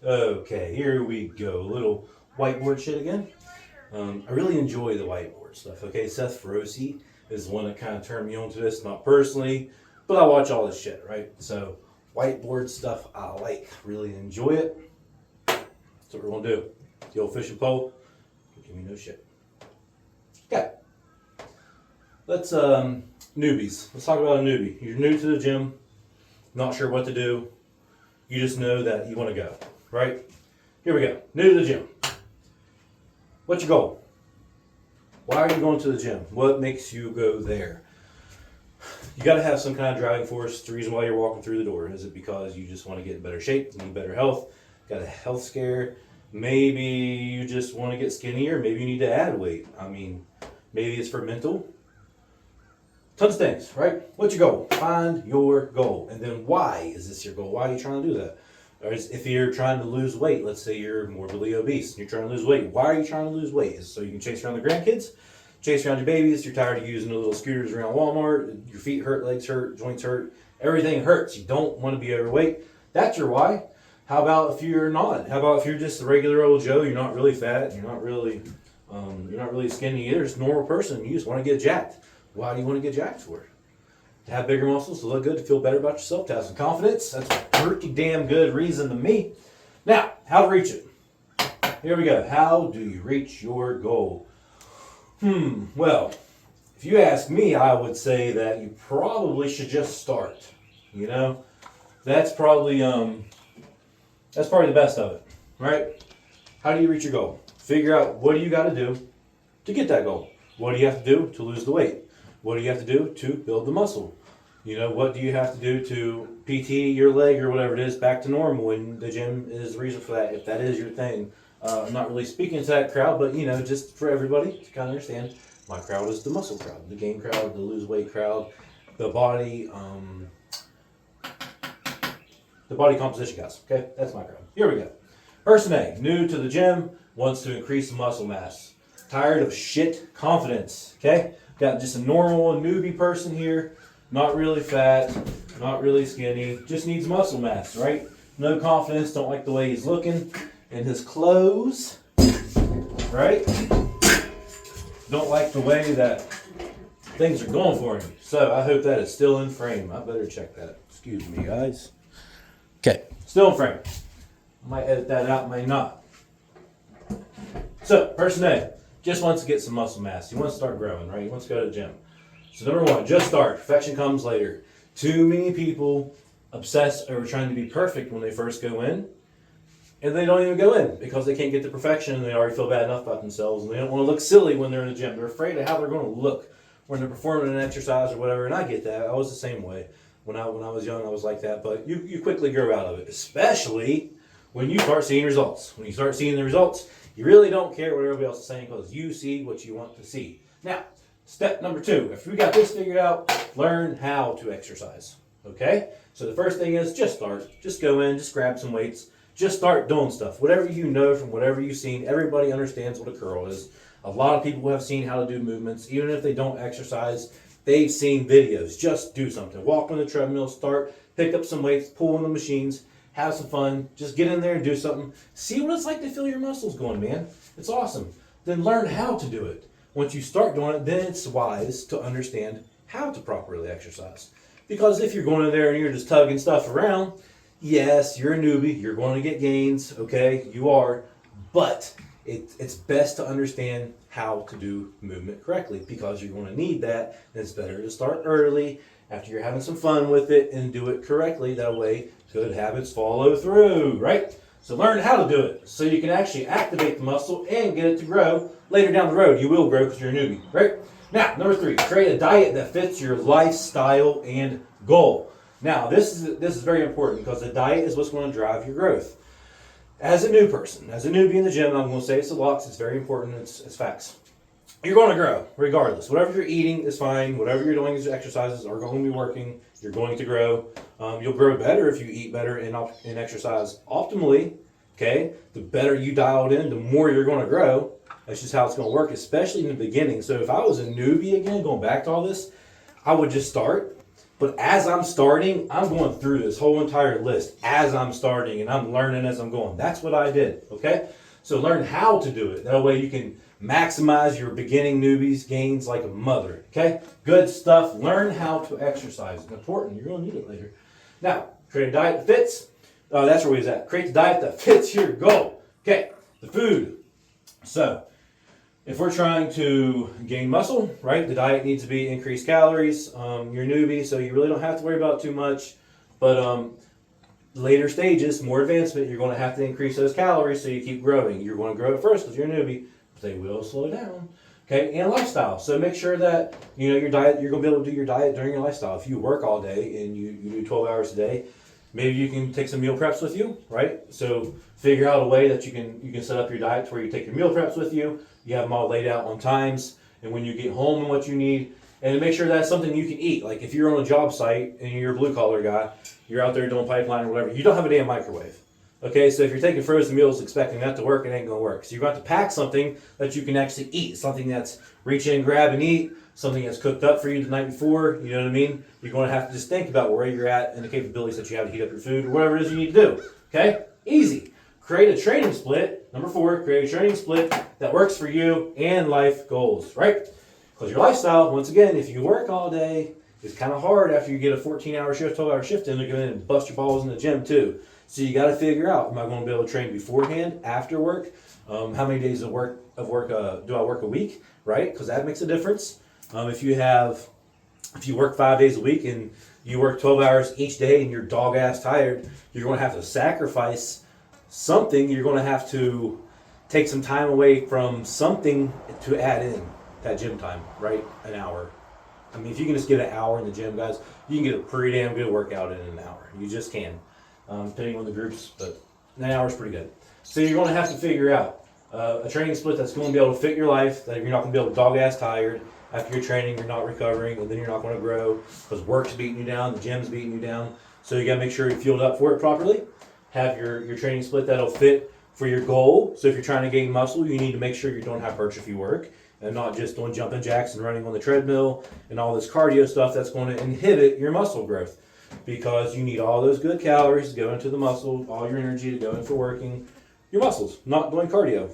Okay, here we go. A little whiteboard shit again. I really enjoy the whiteboard stuff. Okay, Seth Feroce is the one that kind of turned me on to this, not personally, but I watch all this shit, right? So, whiteboard stuff I like, really enjoy it. That's what we're gonna do. The old fishing pole, give me no shit. Okay, let's newbies. Let's talk about a newbie. You're new to the gym, not sure what to do. You just know that you want to go, right? Here we go. New to the gym. What's your goal? Why are you going to the gym? What makes you go there? You got to have some kind of driving force. The reason why you're walking through the door, is it because you just want to get in better shape, need better health, got a health scare? Maybe you just want to get skinnier. Maybe you need to add weight. I mean, maybe it's for mental. Tons of things, right? What's your goal? Find your goal. And then why is this your goal? Why are you trying to do that? Or if you're trying to lose weight, let's say you're morbidly obese and you're trying to lose weight. Why are you trying to lose weight? Is it so you can chase around the grandkids? Chase around your babies? You're tired of using the little scooters around Walmart? Your feet hurt, legs hurt, joints hurt. Everything hurts. You don't want to be overweight. That's your why. How about if you're not? How about if you're just a regular old Joe? You're not really fat. You're not really skinny either. Just a normal person. You just want to get jacked. Why do you want to get jacked for? To have bigger muscles, to look good, to feel better about yourself, to have some confidence. That's a pretty damn good reason to me. Now, how to reach it. Here we go. How do you reach your goal? Well, if you ask me, I would say that you probably should just start. You know, that's probably the best of it, right? How do you reach your goal? Figure out what do you got to do to get that goal. What do you have to do to lose the weight? What do you have to do to build the muscle? You know, what do you have to do to PT your leg or whatever it is back to normal? And the gym is the reason for that, if that is your thing. I'm not really speaking to that crowd, but, you know, just for everybody to kind of understand, my crowd is the muscle crowd, the gain crowd, the lose weight crowd, the body composition guys. Okay, that's my crowd. Here we go. Person A, new to the gym, wants to increase muscle mass. Tired of shit confidence. Okay, got just a normal newbie person here, not really fat, not really skinny, just needs muscle mass, right? No confidence, don't like the way he's looking in his clothes, right? Don't like the way that things are going for him. So I hope that is still in frame. I better check that. Excuse me, guys. Okay, still in frame. I might edit that out, might not. So, person A just wants to get some muscle mass. He wants to start growing, right? He wants to go to the gym. So number one, just start. Perfection comes later. Too many people obsess over trying to be perfect when they first go in, and they don't even go in because they can't get to perfection and they already feel bad enough about themselves, and they don't want to look silly when they're in the gym. They're afraid of how they're going to look when they're performing an exercise or whatever, and I get that. I was the same way. When I was young, I was like that, but you quickly grow out of it, especially when you start seeing results. When you start seeing the results, you really don't care what everybody else is saying because you see what you want to see. Now, step number 2, if we got this figured out, learn how to exercise, okay? So the first thing is just start. Just go in, just grab some weights, just start doing stuff. Whatever you know from whatever you've seen, everybody understands what a curl is. A lot of people have seen how to do movements, even if they don't exercise. They've seen videos. Just do something. Walk on the treadmill, start, pick up some weights, pull on the machines, have some fun. Just get in there and do something. See what it's like to feel your muscles going, man. It's awesome. Then learn how to do it. Once you start doing it, then it's wise to understand how to properly exercise. Because if you're going in there and you're just tugging stuff around, yes, you're a newbie. You're going to get gains, okay? You are. But it's best to understand how to do movement correctly because you're going to need that. And it's better to start early after you're having some fun with it and do it correctly. That way, good habits follow through, right? So learn how to do it so you can actually activate the muscle and get it to grow later down the road. You will grow because you're a newbie, right? Now, number 3, create a diet that fits your lifestyle and goal. Now, this is very important because the diet is what's going to drive your growth. As a new person, as a newbie in the gym, I'm going to say it's a lot because it's very important. It's facts. You're going to grow regardless. Whatever you're eating is fine. Whatever you're doing as exercises are going to be working. You're going to grow. You'll grow better if you eat better and exercise optimally. Okay, the better you dial it in, the more you're going to grow. That's just how it's going to work, especially in the beginning. So if I was a newbie again, going back to all this, I would just start. But as I'm starting, I'm going through this whole entire list as I'm starting, and I'm learning as I'm going. That's what I did, okay? So learn how to do it. That way you can maximize your beginning newbies gains like a mother, okay? Good stuff. Learn how to exercise. It's important. You're going to need it later. Now, create a diet that fits. That's where we was at. Create the diet that fits your goal. Okay, the food. So, if we're trying to gain muscle, right, the diet needs to be increased calories. You're a newbie, so you really don't have to worry about too much. But later stages, more advancement, you're going to have to increase those calories so you keep growing. You're going to grow at first because you're a newbie, but they will slow down. Okay, and lifestyle. So make sure that your diet. You're going to be able to do your diet during your lifestyle. If you work all day and you do 12 hours a day, maybe you can take some meal preps with you, right? So figure out a way that you can set up your diet to where you take your meal preps with you. You have them all laid out on times, and when you get home and what you need, and to make sure that's something you can eat. Like if you're on a job site and you're a blue collar guy, you're out there doing pipeline or whatever, you don't have a damn microwave. Okay, so if you're taking frozen meals expecting that to work, it ain't gonna work. So you're going to have to pack something that you can actually eat, something that's reach in, grab, and eat, something that's cooked up for you the night before. You know what I mean? You're going to have to just think about where you're at and the capabilities that you have to heat up your food or whatever it is you need to do. Okay, easy. Create a training split. Number 4, create a training split that works for you and life goals, right? Because your lifestyle, once again, if you work all day, it's kind of hard after you get a 14-hour shift, 12-hour shift in to go in and bust your balls in the gym too. So you got to figure out, am I going to be able to train beforehand, after work? How many days of work do I work a week, right? Because that makes a difference. If you work 5 days a week and you work 12 hours each day and you're dog ass tired, you're going to have to sacrifice something. You're going to have to take some time away from something to add in that gym time, right? An hour. I mean, if you can just get an hour in the gym, guys, you can get a pretty damn good workout in an hour. You just can, depending on the groups, but an hour is pretty good. So you're going to have to figure out a training split that's going to be able to fit your life, that you're not going to be able to dog ass tired. After you're training, you're not recovering, and then you're not going to grow because work's beating you down, the gym's beating you down. So you got to make sure you're fueled up for it properly. Have your training split that'll fit for your goal. So if you're trying to gain muscle, you need to make sure you're doing hypertrophy work and not just doing jumping jacks and running on the treadmill and all this cardio stuff that's going to inhibit your muscle growth, because you need all those good calories to go into the muscle, all your energy to go in for working your muscles, not doing cardio.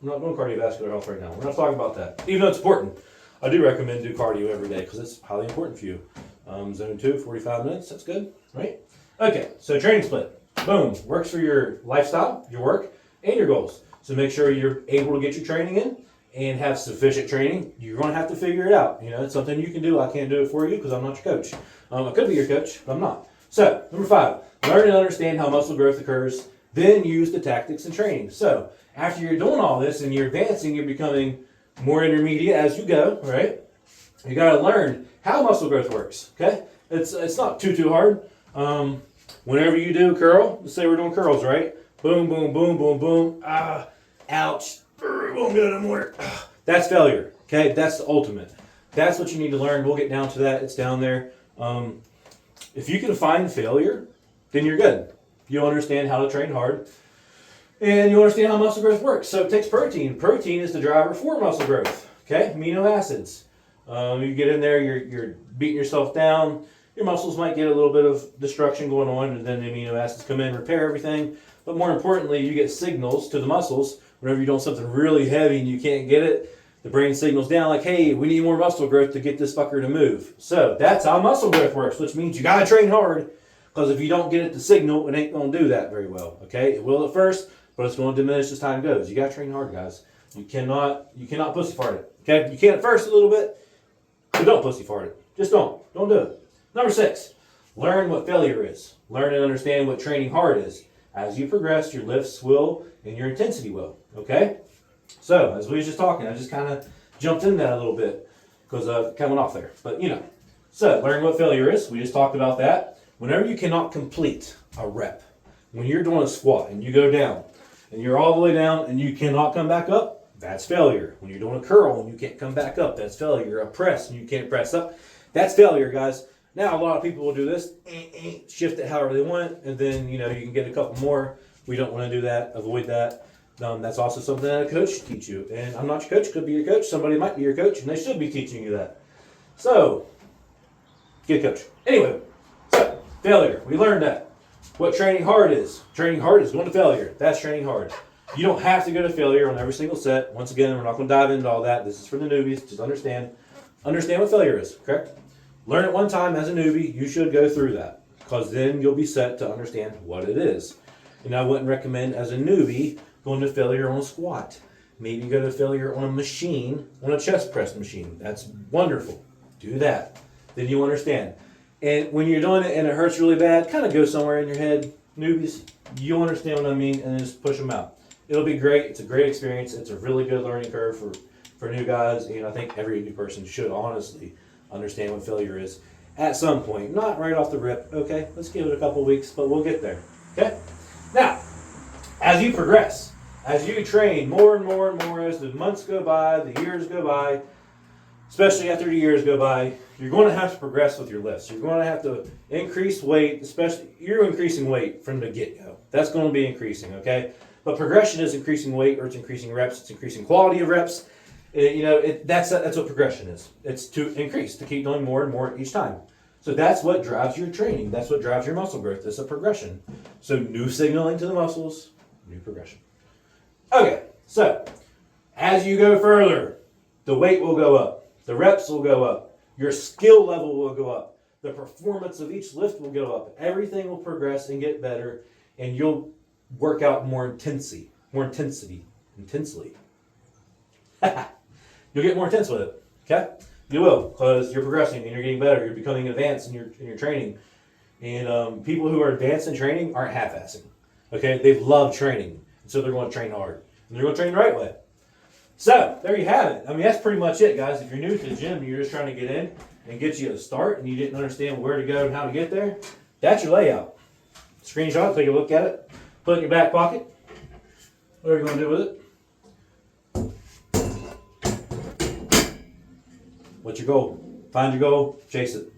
I'm not doing cardiovascular health right now. We're not talking about that, even though it's important. I do recommend do cardio every day because it's highly important for you. Zone 2, 45 minutes, that's good, right? Okay, so training split. Boom, works for your lifestyle, your work, and your goals. So make sure you're able to get your training in and have sufficient training. You're going to have to figure it out. It's something you can do. I can't do it for you because I'm not your coach. I could be your coach, but I'm not. So, number 5, learn and understand how muscle growth occurs, then use the tactics and training. So, after you're doing all this and you're advancing, you're becoming more intermediate as you go, right? You got to learn how muscle growth works, okay? It's not too hard. Whenever you do curl, let's say we're doing curls, right? Boom, boom, boom, boom, boom. Ouch. Won't get it more. That's failure, okay? That's the ultimate. That's what you need to learn. We'll get down to that. It's down there. If you can find failure, then you're good. You'll understand how to train hard, and you'll understand how muscle growth works. So it takes protein. Protein is the driver for muscle growth, okay? Amino acids. You get in there, you're beating yourself down. Your muscles might get a little bit of destruction going on, and then the amino acids come in, repair everything. But more importantly, you get signals to the muscles. Whenever you're doing something really heavy and you can't get it, the brain signals down like, hey, we need more muscle growth to get this fucker to move. So that's how muscle growth works, which means you gotta train hard, because if you don't get it to signal, it ain't gonna do that very well, okay? It will at first, but it's gonna diminish as time goes. You gotta train hard, guys. You cannot pussy fart it, okay? You can at first a little bit, but don't pussy fart it. Just don't do it. Number 6, learn what failure is. Learn and understand what training hard is. As you progress, your lifts will and your intensity will, okay? So, as we were just talking, I just kind of jumped in that a little bit because coming off there. But, so learn what failure is. We just talked about that. Whenever you cannot complete a rep, when you're doing a squat and you go down and you're all the way down and you cannot come back up, that's failure. When you're doing a curl and you can't come back up, that's failure. A press and you can't press up, that's failure, guys. Now, a lot of people will do this, shift it however they want, and then, you can get a couple more. We don't want to do that. Avoid that. That's also something that a coach should teach you. And I'm not your coach, could be your coach. Somebody might be your coach, and they should be teaching you that. So, Get a coach. Anyway, so failure. We learned that. What training hard is. Training hard is going to failure. That's training hard. You don't have to go to failure on every single set. Once again, we're not going to dive into all that. This is for the newbies. Just understand what failure is, correct? Learn it one time as a newbie. You should go through that because then you'll be set to understand what it is. And I wouldn't recommend as a newbie going to failure on a squat. Maybe go to failure on a machine, on a chest press machine. That's wonderful. Do that. Then you understand. And when you're doing it and it hurts really bad, kind of go somewhere in your head. Newbies, you'll understand what I mean, and then just push them out. It'll be great. It's a great experience. It's a really good learning curve for new guys. And I think every new person should honestly understand what failure is at some point. Not right off the rip. Okay, let's give it a couple weeks, but we'll get there. Okay? Now, as you progress, as you train more and more and more, as the months go by, the years go by, especially after the years go by, you're going to have to progress with your lifts. You're going to have to increase weight, especially you're increasing weight from the get-go. That's going to be increasing, okay? But progression is increasing weight, or it's increasing reps, it's increasing quality of reps. That's what progression is. It's to increase, to keep doing more and more each time. So that's what drives your training. That's what drives your muscle growth. It's a progression. So new signaling to the muscles, new progression. Okay, so as you go further, the weight will go up. The reps will go up. Your skill level will go up. The performance of each lift will go up. Everything will progress and get better, and you'll work out more intensely. Intensely. You'll get more intense with it. Okay? You will, because you're progressing and you're getting better. You're becoming advanced in your training. And people who are advanced in training aren't half-assing. Okay? They love training, so they're going to train hard. And they're going to train the right way. So, there you have it. I mean, that's pretty much it, guys. If you're new to the gym and you're just trying to get in and get you a start and you didn't understand where to go and how to get there, that's your layout. Screenshot, take a look at it, put it in your back pocket. What are you going to do with it? What's your goal? Find your goal, chase it.